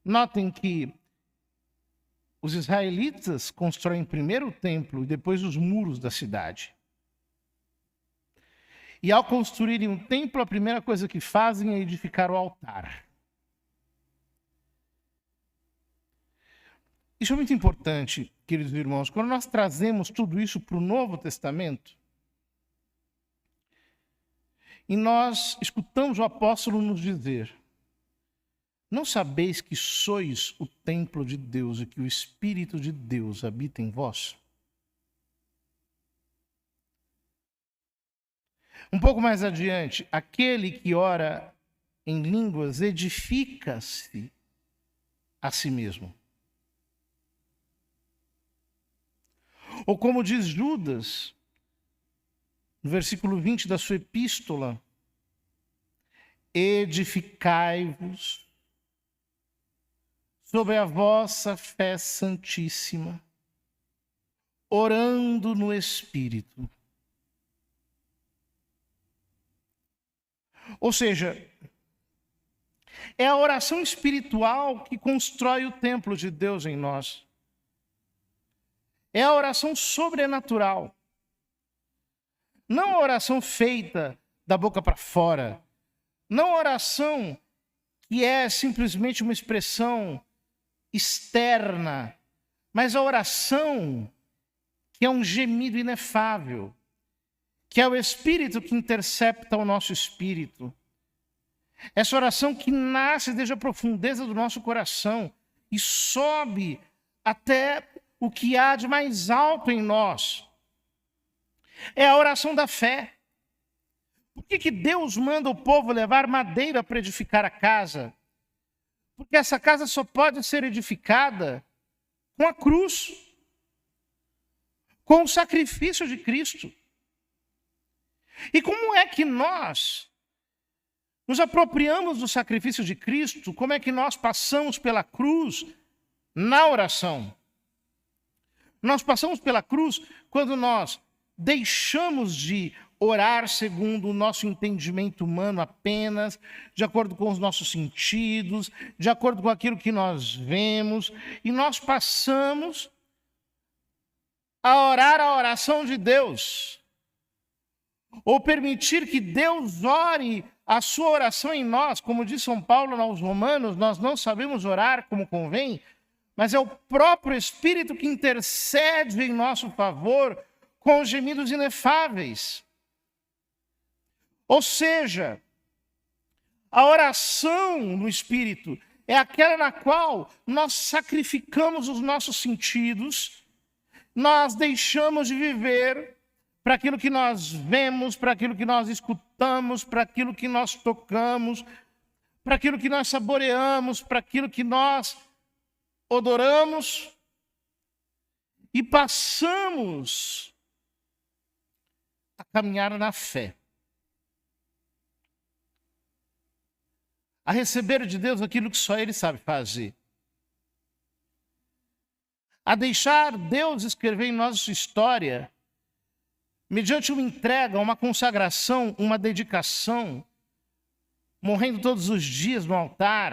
Notem que os israelitas constroem primeiro o templo e depois os muros da cidade. E ao construírem um templo, a primeira coisa que fazem é edificar o altar. Isso é muito importante, queridos irmãos. Quando nós trazemos tudo isso para o Novo Testamento, e nós escutamos o apóstolo nos dizer: não sabeis que sois o templo de Deus e que o Espírito de Deus habita em vós? Um pouco mais adiante, aquele que ora em línguas edifica-se a si mesmo. Ou como diz Judas, no versículo 20 da sua epístola: edificai-vos sobre a vossa fé santíssima, orando no Espírito. Ou seja, é a oração espiritual que constrói o templo de Deus em nós. É a oração sobrenatural. Não a oração feita da boca para fora. Não a oração que é simplesmente uma expressão externa, mas a oração que é um gemido inefável, que é o Espírito que intercepta o nosso espírito. Essa oração que nasce desde a profundeza do nosso coração e sobe até o que há de mais alto em nós. É a oração da fé. Por que Deus manda o povo levar madeira para edificar a casa? Porque essa casa só pode ser edificada com a cruz, com o sacrifício de Cristo. E como é que nós nos apropriamos do sacrifício de Cristo? Como é que nós passamos pela cruz na oração? Nós passamos pela cruz quando nós deixamos de orar segundo o nosso entendimento humano apenas, de acordo com os nossos sentidos, de acordo com aquilo que nós vemos, e nós passamos a orar a oração de Deus, ou permitir que Deus ore a sua oração em nós. Como diz São Paulo aos Romanos, nós não sabemos orar como convém, mas é o próprio Espírito que intercede em nosso favor com gemidos inefáveis. Ou seja, a oração no Espírito é aquela na qual nós sacrificamos os nossos sentidos, nós deixamos de viver para aquilo que nós vemos, para aquilo que nós escutamos, para aquilo que nós tocamos, para aquilo que nós saboreamos, para aquilo que nós odoramos, e passamos a caminhar na fé, a receber de Deus aquilo que só Ele sabe fazer, a deixar Deus escrever em nossa história, mediante uma entrega, uma consagração, uma dedicação, morrendo todos os dias no altar,